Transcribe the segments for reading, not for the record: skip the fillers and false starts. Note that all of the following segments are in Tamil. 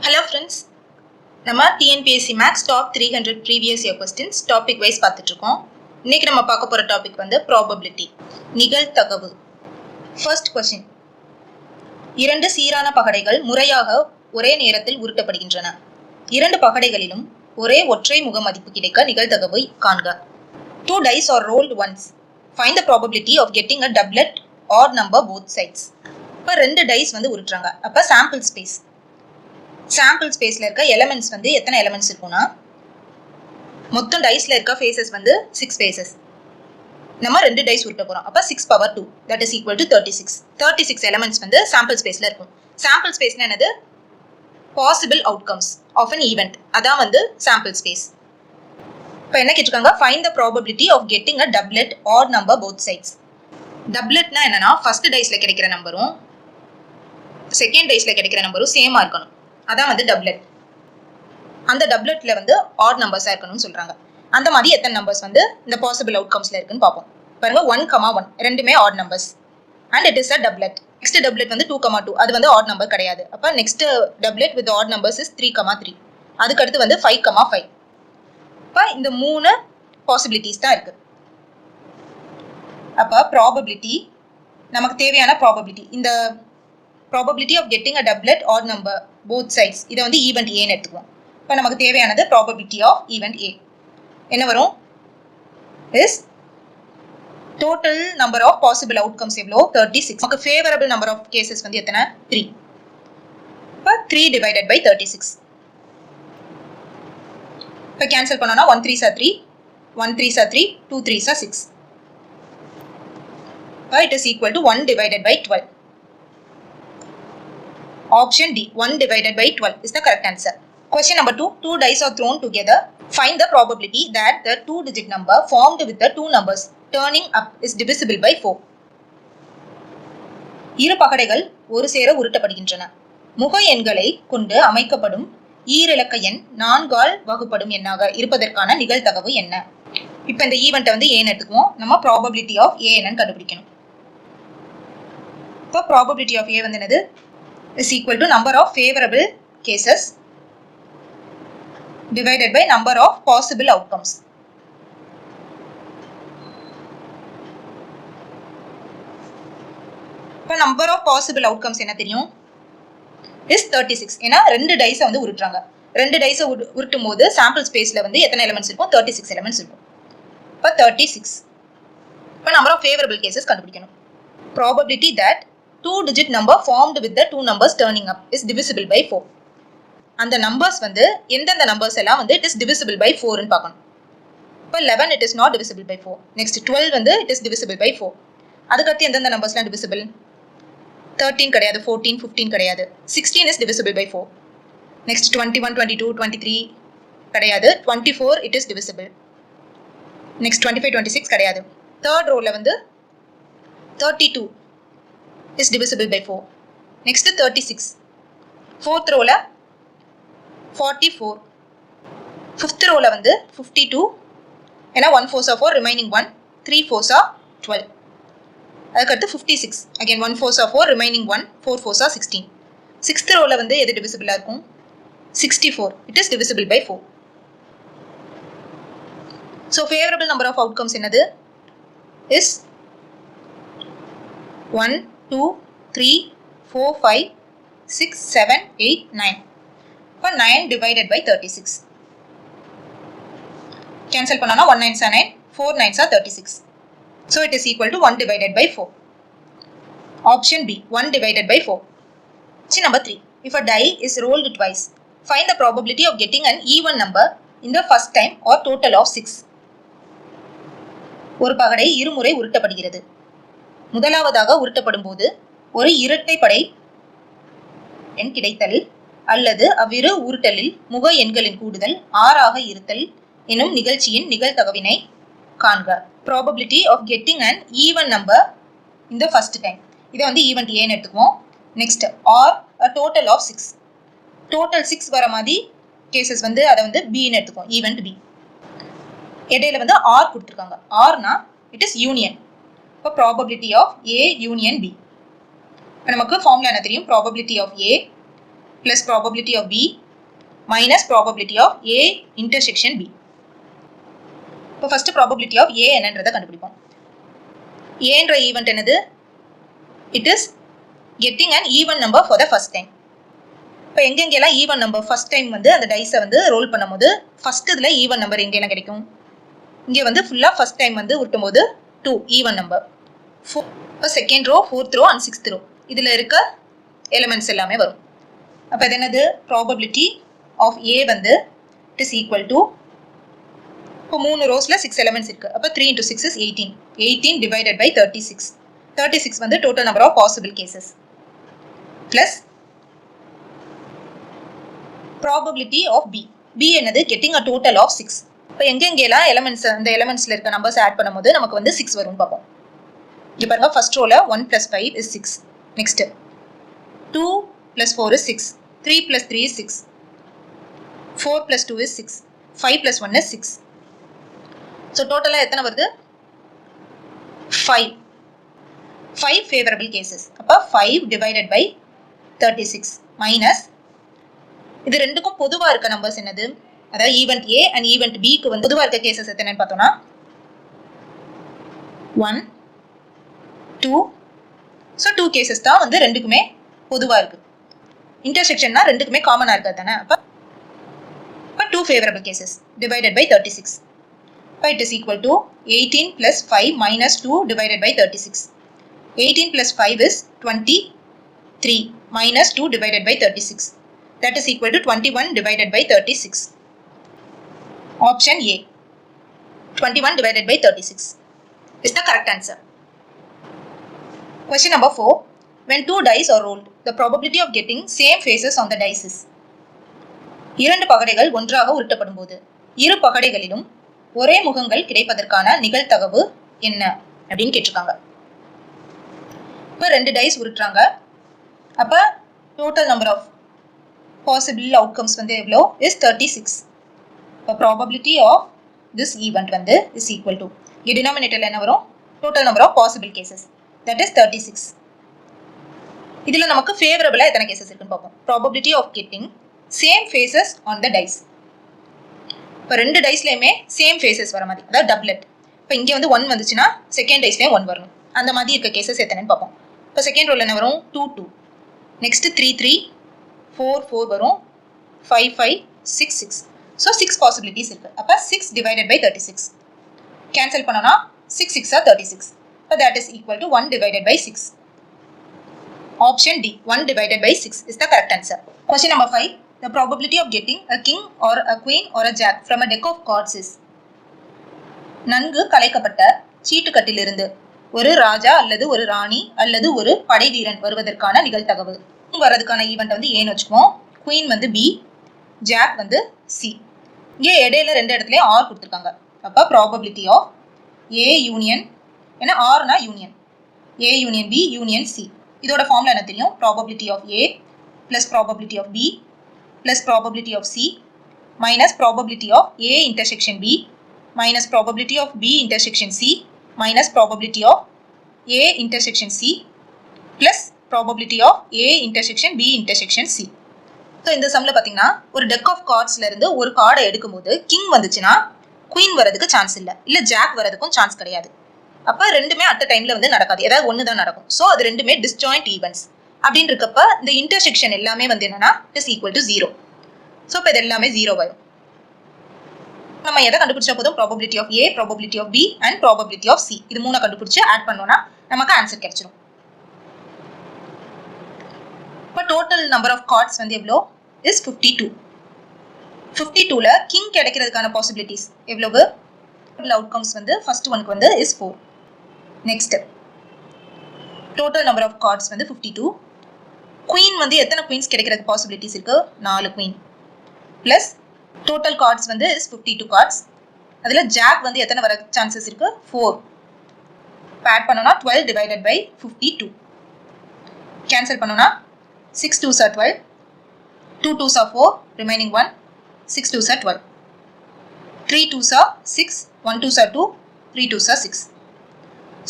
Hello friends, நம்ம TNPSC Max Top 300 Previous Year Questions Topic Wise பார்த்துட்டு இருக்கோம். இன்னைக்கு நம்ம பார்க்க போற டாபிக் வந்து Probability, நிகழ்தகவு. First question. இரண்டு சீரான பகடைகள் முறையாக ஒரே நேரத்தில் உருட்டப்படுகின்றன. இரண்டு பகடைகளிலும் ஒரே ஒற்றை முக மதிப்பு கிடைக்க நிகழ்தகவை காண்க. Two dice are rolled once. Find the probability of getting a doublet odd number both sides. இப்போ ரெண்டு டைஸ் வந்து உருட்டுறாங்க. அப்போ சாம்பிள் ஸ்பேஸ்ல இருக்க எலிமெண்ட்ஸ் வந்து எத்தனை எலிமெண்ட்ஸ் இருக்கும்னா மொத்தம் டைஸ்ல இருக்க ஃபேஸஸ் வந்து 6 ஃபேஸஸ். நம்ம ரெண்டு டைஸ் உருட்ட போறோம். அப்ப 6 power 2 that is equal to 36. 36 elements வந்து சாம்பிள் ஸ்பேஸ்ல இருக்கும். சாம்பிள் ஸ்பேஸ்னா என்னது? Possible outcomes of an event. அதான் வந்து சாம்பிள் ஸ்பேஸ். இப்போ என்ன கேட்டிருக்காங்க? Find the probability of getting a doublet odd number both sides. டப்லெட்னா என்னன்னா ஃபர்ஸ்ட் டைஸ்ல கிடைக்கிற நம்பரும் செகண்ட் டைஸ்ல கிடைக்கிற நம்பரும் சேமா இருக்கணும். அதான் வந்து டப்லெட். அந்த டப்லெட்ல வந்து ஆட் நம்பர்ஸா இருக்கணும்னு சொல்றாங்க. அந்த மாதிரி எத்தனை நம்பர்ஸ் வந்து இந்த பாசிபிள் அவுட்கம்ஸ்ல இருக்குன்னு பார்ப்போம். பாருங்க 1,1 ரெண்டுமே odd numbers and it is a doublet. Next doublet வந்து 2,2 அது வந்து ஆட் நம்பர் கிடையாது. அப்ப next doublet with odd numbers is 3,3. அதுக்கு அடுத்து வந்து 5,5. அப்ப இந்த மூணு பாசிபிலிட்டிஸ் தான் இருக்கு. அப்ப ப்ராபபிலிட்டி நமக்கு தேவையான ப்ராபபிலிட்டி இந்த probability of getting a doublet odd number both sides இதை வந்து ஈவெண்ட் ஏன்னு எடுத்துக்குவோம். இப்போ நமக்கு தேவையானது probability of event A என்ன வரும்? is total number of possible outcomes எவ்வளோ? 36. நமக்கு favorable number of cases வந்து எத்தனை? 3. இப்போ 3 divided by 36. இப்போ கேன்சல் பண்ணோம்னா 1 3s are 3, 1 3s are 3, 2 3s are 6. இப்போ it is equal to 1 divided by 12. Option D, 1 divided by 12 is the correct answer. Question number 2. Two dice are thrown together. Find the probability that the two-digit number formed with the two numbers turning up is divisible by 4. இரு பகடைகள் ஒரு சேர உருட்டப்படுகின்றன. முக எண்களை கொண்டு அமைக்கப்படும் ஈரிலக்க எண் 4ஆல் வகுப்படும் எண்ணாக இருப்பதற்கான நிகழ்தகவு என்ன? இப்போ இந்த ஈவெண்ட்டை வந்து ஏன்னு எடுத்துக்குவோம். நம்ம probability of A என்னன்னு கண்டுபிடிக்கணும். இப்போ probability of A வந்து என்னது? is equal to number of favorable cases divided by number of possible outcomes. இப்போ number of possible outcomes என்ன தெரியும்? is 36. ஏன்னா ரெண்டு டைஸை வந்து உருட்டுறாங்க. ரெண்டு டைஸை உருட்டும் போது சாம்பிள் ஸ்பேஸ்ல வந்து எத்தனை எலிமெண்ட்ஸ் இருக்கும்? 36 எலிமெண்ட்ஸ் இருக்கும். இப்போ 36. இப்போ number of favorable cases கண்டுபிடிக்கணும். Probability that two-digit number formed with the two numbers turning up is divisible by 4. அந்த நம்பர்ஸ் வந்து எந்தெந்த நம்பர்ஸ் எல்லாம் வந்து it is divisible by 4 ன்னு பார்க்கணும். இப்போ 11 it is not divisible by 4. Next 12 வந்து it is divisible by 4. அதுக்கடுத்து எந்தெந்த நம்பர்ஸ்லாம் divisible? 13 கிடையாது, 14, 15 கிடையாது. 16 is divisible by 4. நெக்ஸ்ட் 21, 22, 23 கிடையாது. 24 it is divisible. நெக்ஸ்ட் 25, 26 கிடையாது. தேர்ட் ரோல வந்து 32 is divisible by 4. Next 36. Fourth row la 44. Fifth row la வந்து 52. ஏன்னா 1 4s are 4 remaining 1. 3 4s are 12. அதுக்கடுத்து 56. Again 1 4s are 4 remaining 1. 4 4s are 16. Sixth row la வந்து எது divisible இருக்கும்? 64. It is divisible by 4. So favorable number of outcomes என்னது? is 1 2 3 4 5 6 7 8 9. இப்போ 9 divided by 36. Cancel பண்ணோம்னா 1 9s are 9, 4 9s are 36. So it is equal to 1 divided by 4. Option B, 1 divided by 4. Question number 3. If a die is rolled twice, find the probability of getting an even number in the first time or total of 6. ஒரு பகடை இருமுறை உருட்டப்படுகிறது. முதலாவதாக உருட்டப்படும் போது ஒரு இரட்டைப்படை எண் கிடைத்தல் அல்லது அவ்விரு உருட்டலில் முக எண்களின் கூடுதல் 6ஆக இருத்தல் எனும் நிகழ்ச்சியின் நிகழ்தகவினை காண்க. Probability of getting an even number in the first time. இதை வந்து ஈவெண்ட் ஏன்னு எடுத்துக்குவோம். Next are a total of 6. Total 6 வர மாதிரி கேசஸ் வந்து அதை வந்து பின்னு எடுத்துக்குவோம். Event B. இடையில வந்து ஆர் கொடுத்துருக்காங்க. ஆர்னா இட் இஸ் யூனியன். இப்போ probability of A union B. நமக்கு ஃபார்முலா என்ன தெரியும்? probability of A plus probability of B minus probability of A intersection B. இப்போ first probability of A என்னன்றதை கண்டுபிடிப்போம். A என்ற ஈவெண்ட் என்னது? It is getting an even number for the first time. இப்போ எங்கெங்கெல்லாம் ஈவன் நம்பர் ஃபர்ஸ்ட் டைம் வந்து அந்த டைஸை வந்து ரோல் பண்ணும்போது ஃபர்ஸ்ட் இதில் ஈவன் நம்பர் எங்கெல்லாம் கிடைக்கும்? இங்கே வந்து ஃபுல்லாக ஃபர்ஸ்ட் டைம் வந்து விட்டும் போது 2 ஈவன் நம்பர். இப்போ second row, fourth row and sixth row இதில் இருக்க எலிமெண்ட்ஸ் எல்லாமே வரும். அப்போ இது என்னது? ப்ராபபிலிட்டி ஆஃப் ஏ வந்து இட் இஸ் ஈக்குவல் டு, இப்போ 3 ரோஸில் 6 எலிமெண்ட்ஸ் இருக்குது. அப்போ 3 into 6 is 18. 18 divided by 36. 36 வந்து total number of possible cases. Plus probability of B. B என்னது? Getting a total of 6. இப்போ எங்கெங்கெல்லாம் எலிமெண்ட்ஸ் அந்த எலிமெண்ட்ஸில் இருக்க நம்பர்ஸ் ஆட் பண்ணும்போது நமக்கு வந்து 6 வரும்னு பார்ப்போம். இங்கே பாருங்க, ஃபர்ஸ்ட் ரோவில் 1 plus 5 is 6. Next 2 plus 4 is 6. 3 plus 3 is 6. 4 plus 2 is 6. 5 plus 1 is 6. So டோட்டலாக எத்தனை வருது? 5. 5 ஃபேவரபிள் கேசஸ். அப்போ 5 divided by 36 மைனஸ் இது ரெண்டுக்கும் பொதுவாக இருக்க நம்பர்ஸ் என்னது? அதாவது ஈவெண்ட் ஏ அண்ட் ஈவெண்ட் பிக்கு வந்து பொதுவாக இருக்க கேசஸ் எத்தனைன்னு பார்த்தோம்னா 1, 2. ஸோ 2 கேசஸ் தான் வந்து ரெண்டுக்குமே பொதுவாக இருக்கு. இன்டர்செக்ஷன்னா ரெண்டுக்குமே காமனாக இருக்காது தானே. அப்போ 2 favourable cases divided by 36. It is equal to 18 plus 5 minus 2 divided by 36. 18 plus 5 is 23 minus 2 divided by 36. That is equal to 21 divided by 36. Option A. 21 divided by 36 is the correct answer. Question number 4. When 2 dice are rolled, the probability of getting same faces on the dice is. 2 பகடைகள் ஒன்றாக உருட்டப்படும் போது இரு பகடைகளிலும் ஒரே முகங்கள் கிடைப்பதற்கான நிகழ்தகவு என்ன அப்படின்னு கேட்டிருக்காங்க. இப்போ 2 டைஸ் உருட்டுறாங்க. அப்போ total number of possible outcomes வந்து எவ்வளோ? இஸ் 36. இப்போ ப்ராபபிலிட்டி ஆஃப் திஸ் ஈவெண்ட் வந்து இஸ் ஈக்குவல் டு, இங்கே டினாமினேட்டரில் என்ன வரும்? Total number of possible cases, that is 36. இதில் நமக்கு ஃபேவரபிளாக எத்தனை கேசஸ் இருக்குன்னு பார்ப்போம். Probability of getting same faces on the dice. இப்போ 2 டைஸ்லையுமே சேம் ஃபேஸஸ் வர மாதிரி, அதாவது டப்லெட். இப்போ இங்கே வந்து 1 வந்துச்சுன்னா செகண்ட் டைஸ்லேயும் 1 வரணும். அந்த மாதிரி இருக்க கேசஸ் எத்தனைன்னு பார்ப்போம். இப்போ செகண்ட் ரோல் என்ன வரும்? 2, 2. நெக்ஸ்ட் 3, 3. 4, 4 வரும். 5, 5. 6, 6. ஸோ 6 பாசிபிலிட்டிஸ் இருக்கு. அப்போ 6 divided by 36. கேன்சல் பண்ணோன்னா 6, 6 are 36. So that is equal to 1 divided by 6. Option D, 1 divided by 6 is the correct answer. Question number 5. The probability of getting a king or a queen or a jack from a deck of cards is. நன்கு கலைக்கப்பட்ட சீட்டுக்கட்டிலிருந்து ஒரு ராஜா அல்லது ஒரு ராணி அல்லது ஒரு படை வீரன் வருவதற்கான நிகழ்தகவு. வர்றதுக்கான ஈவெண்ட் வந்து ஏன்னு வச்சுக்குவோம். குயின் வந்து பி, ஜாக் வந்து சி. இங்கே இடையில 2 இடத்துலையும் ஆர் கொடுத்துருக்காங்க. அப்போ ப்ராபபிலிட்டி ஆஃப் ஏ யூனியன், ஏன்னா ஆர்னா union, A union B union C. இதோட ஃபார்ம்ல என்ன தெரியும்? Probability of A plus probability of B plus probability of C minus probability of A intersection B minus probability of B intersection C minus probability of A intersection C plus probability of A intersection B intersection C. So இந்த சம்மில் பார்த்தீங்கன்னா ஒரு டெக் ஆஃப் கார்ட்ஸ்ல இருந்து ஒரு கார்டை எடுக்கும்போது கிங் வந்துச்சுன்னா குயின் வரதுக்கு சான்ஸ் இல்லை, இல்லை ஜாக் வரதுக்கும் சான்ஸ் கிடையாது. அப்போ ரெண்டுமே அட் டைம்ல வந்து நடக்காது, ஏதாவது ஒன்று தான் நடக்கும். ஸோ அது ரெண்டுமே டிஸ்ஜாயிண்ட் ஈவெண்ட்ஸ். அப்படின்னு இருக்கப்ப இந்த இன்டர்செக்ஷன் எல்லாமே வந்து என்னன்னா இஸ் ஈக்குவல் டு 0. ஸோ இப்போ இது எல்லாமே 0 வரும். நம்ம எதை கண்டுபிடிச்சா போதும்? Probability of A, probability of B and probability of C. இது 3 கண்டுபிடிச்சு ஆட் பண்ணோம்னா நமக்கு ஆன்சர் கிடைச்சிடும். இப்போ டோட்டல் நம்பர் ஆஃப் கார்ட்ஸ் வந்து எவ்வளோ? இஸ் 52. 52ல கிங் கிடைக்கிறதுக்கான பாசிபிலிட்டிஸ் எவ்வளவு? அவுட்கம்ஸ் வந்து ஃபர்ஸ்ட் ஒனுக்கு வந்து is 4. Next total number of cards வந்து 52. குயின் வந்து எத்தனை குயின்ஸ் கிடைக்கிறதுக்கு பாசிபிலிட்டிஸ் இருக்கு? 4 குயின். ப்ளஸ் டோட்டல் கார்ட்ஸ் வந்து இஸ் 52 கார்ட்ஸ். அதில் ஜாக் வந்து எத்தனை வர சான்சஸ் இருக்கு? 4. ஆட் பண்ணோம்னா 12 divided by 52. கேன்சல் பண்ணோம்னா 6 2s are 12, 2 2s are 4, remaining 1, 6 2s are 12, 3 2s are 6, 1 2s are 2, 3 2s are 6.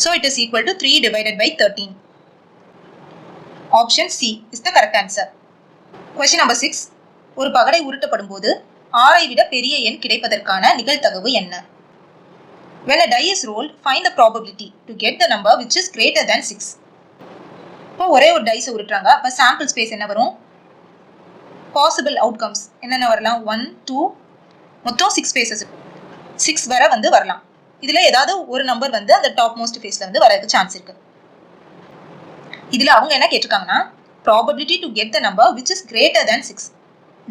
So it is equal to 3 divided by 13. Option C is the correct answer. Question number 6. ஒரு பகடை உருட்டப்படும் போது 6ஐ விட பெரிய எண் கிடைப்பதற்கான நிகழ்தகவு என்ன? When a die is rolled, find the probability to get the number which is greater than 6. இப்போ ஒரே ஒரு டைஸ் உருட்டுறாங்க. அப்ப சாம்பிள் ஸ்பேஸ் என்ன வரும்? பாசிபிள் அவுட்கம்ஸ் என்னென்ன வரலாம்? 1 2 மொத்தம் 6 ஸ்பேசஸ் 6 வரை வந்து வரலாம். இதுல ஏதாவது ஒரு நம்பர் வந்து அந்த டாப் மோஸ்ட் ஃபேஸ்ல வந்து வரதுக்கு சான்ஸ் இருக்கு. இதுல அவங்க என்ன கேட்டிருக்காங்கன்னா probability to get the number which is greater than 6.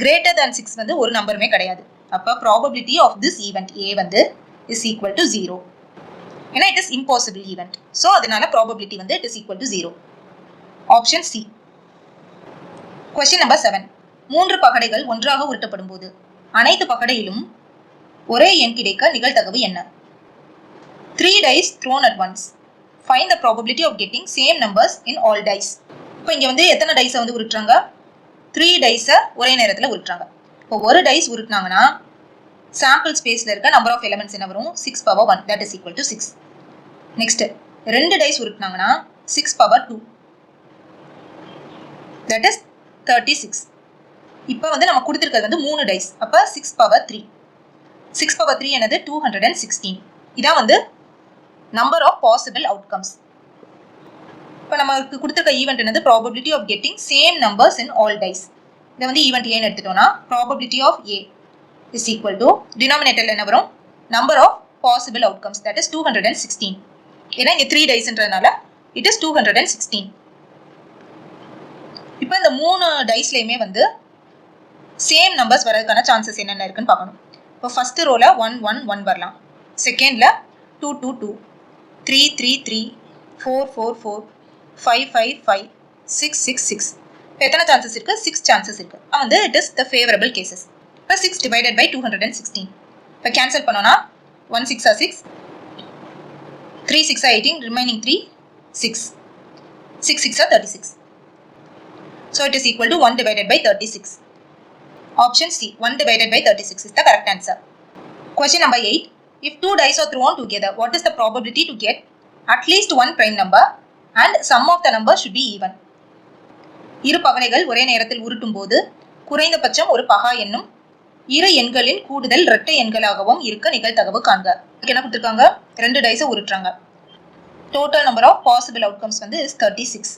greater than 6 வந்து ஒரு நம்பருமே கிடையாது. அப்ப probability of this event A வந்து is equal to 0. ஏன்னா it is impossible event. So அதனால probability வந்து it is equal to 0. Option C. Question number 7. 3 பகடைகள் ஒன்றாக உருட்டப்படும் போது அனைத்து பகடையிலும் ஒரே எண் கிடைக்க நிகழ்தகவு என்ன? 3 dice thrown at once. Find the probability of getting same numbers in all dice. இப்போ இங்க வந்து எத்தனை டைஸை வந்து உருட்டுறாங்க? 3 டைஸை ஒரே நேரத்தில் உருட்டுறாங்க. இப்போ ஒரு டைஸ் உருட்டுனாங்கன்னா சாம்பிள் ஸ்பேஸ்ல இருக்க நம்பர் ஆஃப் எலிமெண்ட்ஸ் என்ன வரும்? 6 power 1 that is equal to 6. Next 2 dice உருட்டுனாங்கன்னா 6 power 2 that is 36. இப்போ வந்து நம்ம கொடுத்திருக்கிறது வந்து 3 டைஸ். அப்ப 6 power 3. 6 power 3 என்னது? 216. இதான் வந்து நம்பர் ஆஃப் பாசிபிள் அவுட்கம்ஸ். இப்போ நமக்கு கொடுத்திருக்க ஈவெண்ட் என்னது? Probability of getting same numbers in all dice. இதை வந்து ஈவெண்ட் ஏன்னு எடுத்துட்டோம்னா probability of A is equal to டினாமினேட்டர்ல என்ன வரும்? Number of possible outcomes that is 216. ஏன்னா இங்கே 3 டைஸ்ன்றதுனால இட் இஸ் 216. இப்போ இந்த 3 டைஸ்லையுமே வந்து சேம் நம்பர்ஸ் வரதுக்கான சான்சஸ் என்னென்ன இருக்குன்னு பார்க்கணும். இப்போ ஃபர்ஸ்ட் ரோல 1 1 1 வரலாம். செகண்ட்ல 2 2 2 3 3 3 4 4 4 5 5 5 6 6 6. இப்போ எத்தனை சான்சஸ் இருக்கு? 6 சான்சஸ் இருக்கு. வந்து it is the favourable cases. இப்போ 6 டிவைடட் பை 216. இப்போ கேன்சல் பண்ணோம்னா 1 6 are 6 3 6 are 18 remaining 3 6 6 6 are 36. So it is equal to 1 divided by 36. Option C 1 divided by 36 is the correct answer. Question number 8. If 2 dice are thrown together, what is the probability to get at least one prime number and sum of the number should be even? இரு பகடைகள் ஒரே நேரத்தில் உருட்டும் போது குறைந்தபட்சம் ஒரு பகா எண்ணும் இரு எண்களின் கூடுதல் இரட்டை எண்களாகவும் இருக்க நிகழ்தகவு காண்க. என்ன கொடுத்திருக்காங்க? 2 டைஸை உருட்டுறாங்க. Total number of possible outcomes வந்து is 36.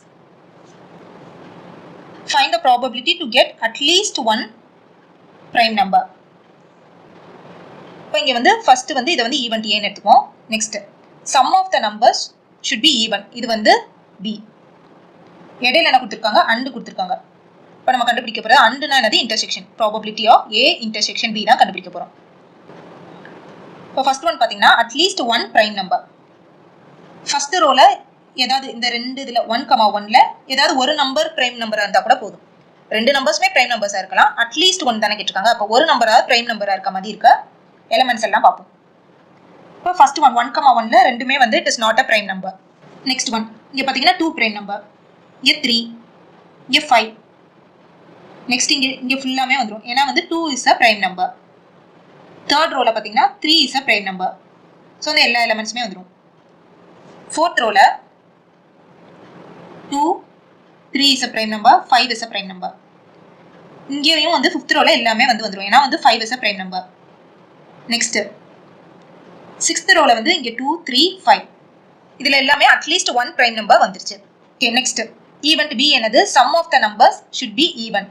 Find the probability to get at least one prime number. இப்போ இங்க வந்து ஃபர்ஸ்ட் வந்து இதை வந்து ஈவெண்ட் ஏன்னு எடுத்துக்குவோம். Next sum of the numbers should be even. இது வந்து பி. இடையில என்ன கொடுத்துருக்காங்க? அண்டு கொடுத்துருக்காங்க. இப்போ நம்ம கண்டுபிடிக்க போகிறது அண்டுனா என்னது? Intersection. Probability of A intersection B தான் கண்டுபிடிக்க போகிறோம். இப்போ ஃபர்ஸ்ட் ஒன் பார்த்தீங்கன்னா at least one prime number. First ரோல ஏதாவது இந்த ரெண்டு இதில் 1,1ல ஏதாவது ஒரு நம்பர் பிரைம் நம்பராக இருந்தால் கூட போதும். 2 நம்பர்ஸுமே பிரைம் நம்பர்ஸாக இருக்கலாம். அட்லீஸ்ட் ஒன் தானே கேட்டிருக்காங்க. அப்போ ஒரு நம்பராக பிரைம் நம்பராக இருக்க மாதிரி இருக்க எலிமெண்ட்ஸ் எல்லாம் பார்ப்போம். இப்போ ஃபர்ஸ்ட் ஒன் 1,1ல ரெண்டுமே வந்து it is not a prime number. Next one இங்கே பார்த்தீங்கன்னா 2 பிரைம் நம்பர். இங்கே 3 இங்கே 5. நெக்ஸ்ட் இங்கே ஃபுல்லாமே வந்துடும். ஏன்னா வந்து 2 is a prime number. Third ரோல பார்த்தீங்கன்னா 3 is a prime number. So அந்த எல்லா எலிமெண்ட்ஸுமே வந்துடும். ஃபோர்த் ரோல 2 3 is a prime number, 5 is a prime number. இங்கேயும் வந்து ஃபிஃப்த் ரோல எல்லாமே வந்து வந்துடும். ஏன்னா வந்து 5 is a prime number. Next sixth ரோல வந்து இங்கே 2 3 5. இதில் எல்லாமே அட்லீஸ்ட் ஒன் பிரைம் நம்பர் வந்துருச்சு. ஓகே நெக்ஸ்ட் ஈவெண்ட் பி என்னது? Sum of the numbers should be even.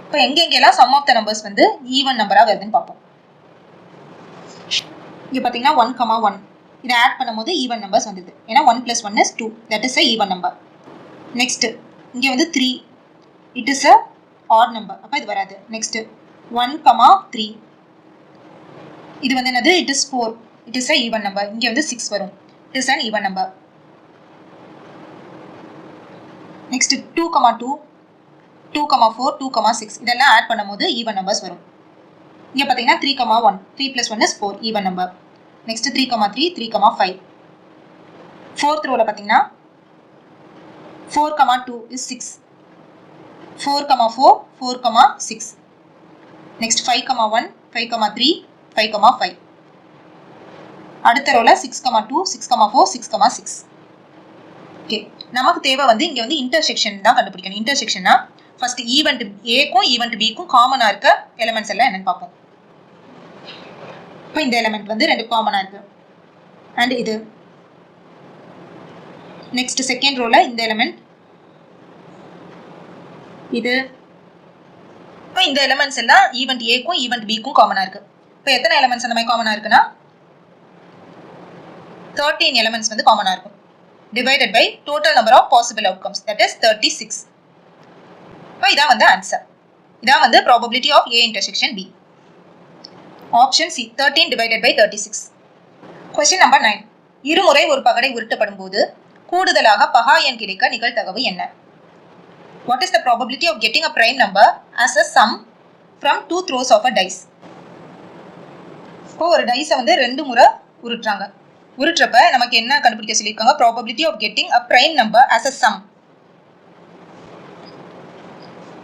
இப்போ எங்கெங்கெல்லாம் சம் ஆஃப் த நம்பர்ஸ் வந்து ஈவன் நம்பராக வருதுன்னு பார்ப்போம். இங்கே பார்த்தீங்கன்னா 1,1 இதை ஆட் பண்ணும்போது ஈவன் நம்பர்ஸ் வந்தது. ஏன்னா 1 + 1 is 2 that is a even number. Next இங்கே வந்து 3 it is a add number. அப்போ இது வராது. நெக்ஸ்ட் 1,3 இது வந்து என்னது? It is 4 it is a even number. இங்கே வந்து 6 வரும். It is an even number. Next 2,2 2,4 2,6 இதெல்லாம் ஆட் பண்ணும்போது ஈவன் நம்பர்ஸ் வரும். இங்கே பார்த்தீங்கன்னா 3,1 3 + 1 is 4 even number. Next 3,3 3,5. Fourth ரோல பார்த்தீங்கன்னா 4,2 is 6 4,4 4,6. நெக்ஸ்ட் 5,1 5,3 5,5. அடுத்த ரோல 6,2 6,4 6,6. ஓகே, நமக்கு தேவை வந்து இங்க வந்து இன்டர்செக்ஷன் தான் கண்டுபிடிக்கணும். இன்டர்செக்ஷன்னா ஃபர்ஸ்ட் ஈவென்ட் ஏக்கும் ஈவென்ட் பிக்கும் காமனா இருக்க எலிமெண்ட்ஸ் எல்லாம் என்னன்னு பார்ப்போம். இப்போ இந்த எலிமெண்ட் வந்து ரெண்டு காமனா இருக்கு அண்ட் இது நெக்ஸ்ட் செகண்ட் ரோல இந்த எலிமெண்ட் இது. இப்போ இந்த எலிமெண்ட்ஸ் எல்லாம் ஈவென்ட் ஏக்கும் ஈவென்ட் பிக்கும் காமனா இருக்கு. இப்போ எத்தனை எலிமெண்ட்ஸ் அந்த மாதிரி காமனா இருக்குன்னா 13 எலிமெண்ட்ஸ் வந்து காமனா இருக்கும். divided by total number of possible outcomes, that is 36. இப்போ இதான் வந்து ஆன்சர். இதான் வந்து probability of A intersection B. Option C 13 divided by 36. Question number 9. இருமுறை ஒரு பகடை உருட்டப்படும் போது கூடுதலாக பகா எண் கிடைக்க நிகழ்தகவு என்ன? What is the probability of getting a prime number as a sum from two throws of a dice? இப்போ ஒரு டைஸை வந்து 2 முறை உருட்டுறாங்க. உருட்டுறப்ப நமக்கு என்ன கண்டுபிடிக்க சொல்லியிருக்காங்க? probability of getting a prime number as a sum.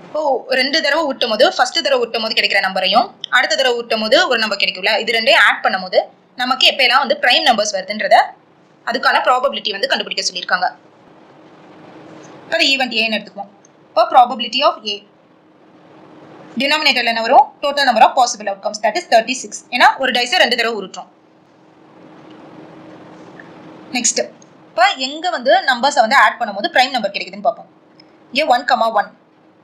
இப்போ 2 தடவை ஊட்டும் போது ஃபர்ஸ்ட் தடவை ஊட்டும் போது கிடைக்கிற நம்பரையும் அடுத்த தடவை ஊட்டும் போது ஒரு நம்பர் கிடைக்கும்ல, இது ரெண்டையும் ஆட் பண்ணும் போது நமக்கு எப்பெல்லாம் வந்து பிரைம் நம்பர்ஸ் வருதுன்றத அதுக்கான ப்ராபபிலிட்டி வந்து கண்டுபிடிக்க சொல்லியிருக்காங்க. இப்போ ஈவென்ட் ஏன்னு எடுத்துக்குவோம். இப்போ ப்ராபபிலிட்டி ஆஃப் ஏ டினாமினேட்டர்ல என்ன வரும்? Total number of possible outcomes, that is 36. ஏன்னா ஒரு டைஸை 2 தடவை உருட்டுறோம். நெக்ஸ்ட் இப்போ எங்க வந்து நம்பர்ஸை வந்து ஆட் பண்ணும்போது பிரைம் நம்பர் கிடைக்குதுன்னு பார்ப்போம். இங்கே 1, 1.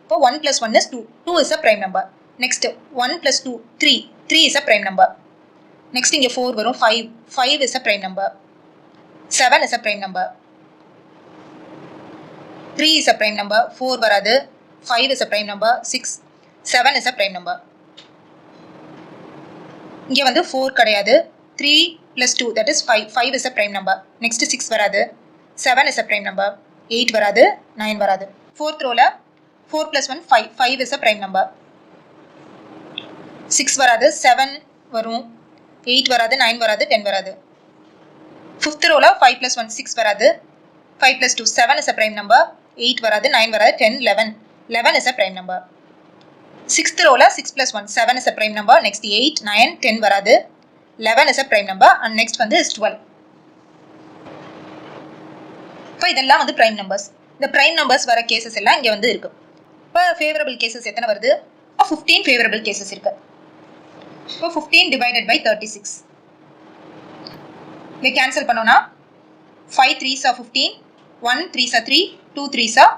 இப்போ 1 + 1 is 2. 2 is a prime number. Next 1 + 2 3. 3 is a prime number. Next இங்கே 4 வரும். 5. 5 is a prime number. 7 is a prime number. 3 is a prime number. 4 வராது. 5 is a prime number. 6. 7 is a prime number. இங்கே வந்து 4 கிடையாது. 3 + 2 that is 5. 5 is a prime number. Next 6 வராது. 7 is a prime number. 8 வராது. 9 வராது. 4th ரோல 4 + 1 5. 5 is a prime number. 6 வராது. 7 வரும். 8 வராது. 9 வராது. 10 வராது. 5th ரோல 5 + 1 6 வராது. 5 + 2 7 is a prime number. 8 வராது. 9 வராது. 10 11. 11 is a prime number. 6th ரோல 6 + 1 7 is a prime number. Next 8 9 10 வராது. 11 is a prime number and next வந்து is 12. இப்போ இதெல்லாம் வந்து prime numbers. இந்த prime numbers வர கேசஸ் எல்லாம் இங்க வந்து இருக்கு. இப்போ ஃபேவரபிள் கேசஸ் எத்தனை வருது? 15 ஃபேவரபிள் கேசஸ் இருக்கு. இப்போ 15 divided by 36. இதை கேன்சல் பண்ணோம்னா 5 3s are 15, 1 3s are 3, 2 3s are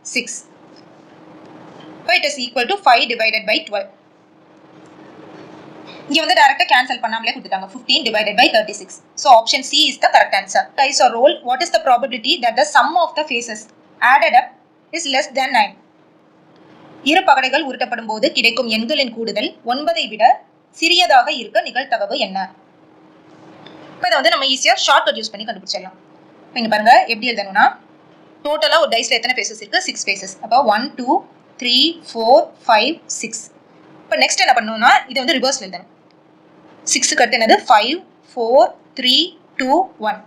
6. இப்போ it is equal to 5 divided by 12. இங்க வந்து டைரக்டா கேன்சல் பண்ணாமலே கொடுத்துட்டாங்க. 15 divided by 36. So option C is the correct answer. Dice or roll, what is the probability that the sum of the faces added up is less than 9? இரு பகடைகள் உருட்டப்படும் போது கிடைக்கும் எண்களின் கூடுதல் 9ஐ விட சிறியதாக இருக்க நிகழ்தகவு என்ன? இப்போ இதை வந்து நம்ம ஈஸியா ஷார்ட்கட் யூஸ் பண்ணி கண்டுபிடிச்சிடலாம். இங்க பாருங்க எப்படி எழுதணும்னா டோட்டலா ஒரு டைஸ்ல எத்தனை ஃபேசஸ் இருக்கு? 6 ஃபேசஸ். அப்போ 1 2 3 4 5 6. இப்போ நெக்ஸ்ட் என்ன பண்ணணும்னா இதை வந்து ரிவர்ஸ்ல எழுதணும். 6க்கு அடுத்து என்னது? 5 4 3 2 1.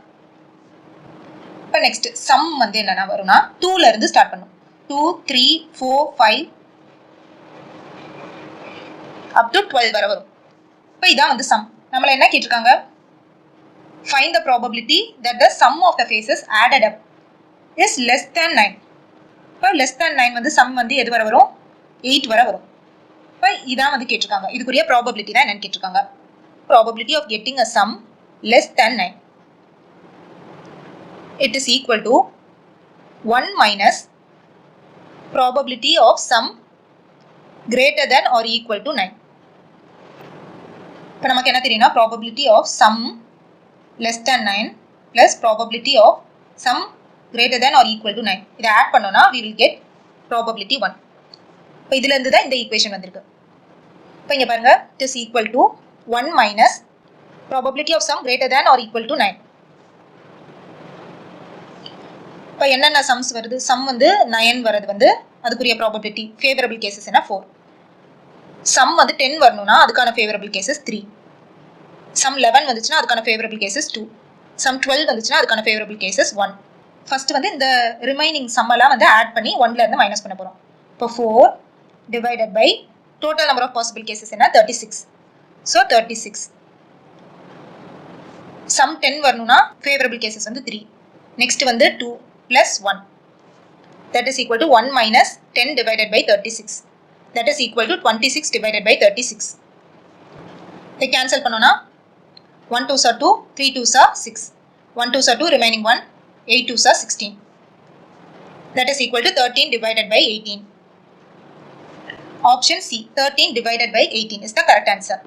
இப்போ நெக்ஸ்ட் சம் வந்து என்னன்னா வரும்னா 2ல இருந்து ஸ்டார்ட் பண்ணும். 2 3 4 5 up to 12 வரை வரும். இப்போ இதான் வந்து சம். நம்மள என்ன கேட்டிருக்காங்க? Find the probability that the sum of the faces added up is less than 9. இப்போ less than 9 வந்து சம் வந்து எது வரை வரும்? 8 வரை வரும். இப்போ இதான் வந்து கேட்டிருக்காங்க. இதுக்குரிய ப்ராபபிலிட்டி தான் என்னன்னு கேட்டிருக்காங்க. Probability of getting a sum less than 9. It is equal to 1 minus probability of sum greater than or equal to 9. இப்போ நமக்கு என்ன தெரியும்னா probability of sum less than 9 plus probability of sum greater than or equal to 9. இதை ஆட் பண்ணோம்னா we will get probability 1. இப்போ இதுல இருந்து தான் இந்த ஈக்குவேஷன் வந்திருக்கு. இப்போ இங்க பாருங்க it is equal to 1 minus probability of sum greater than or equal to 9. இப்போ என்னென்ன சம்ஸ் வருது? சம் வந்து 9 வரது வந்து அதுக்குரிய ப்ராபபிலிட்டி. ஃபேவரபிள் கேசஸ் என்ன? 4. சம் வந்து 10 வரணும்னா அதுக்கான ஃபேவரபிள் கேசஸ் 3. சம் 11 வந்துச்சுன்னா அதுக்கான ஃபேவரபிள் கேசஸ் 2. சம் 12 வந்துச்சுன்னா அதுக்கான ஃபேவரபிள் கேசஸ் 1. ஃபர்ஸ்ட் வந்து இந்த ரிமைனிங் சம் எல்லாம் வந்து ஆட் பண்ணி 1ல இருந்து மைனஸ் பண்ண போறோம். இப்போ 4 divided by total number of possible cases என்ன? 36. So 36. சம் 10 வரணும்னா ஃபேவரபிள் கேசஸ் வந்து 3. நெக்ஸ்ட் வந்து 2. plus 1. That is equal to 1 minus 10 divided by 36. That is equal to 26 divided by 36. They cancel பண்ணோம்னா 1 2s are 2, 3 2s are 6. 1 2s are 2, remaining 1, 8 2s are 16. That is equal to 13 divided by 18. Option C, 13 divided by 18 is the correct answer.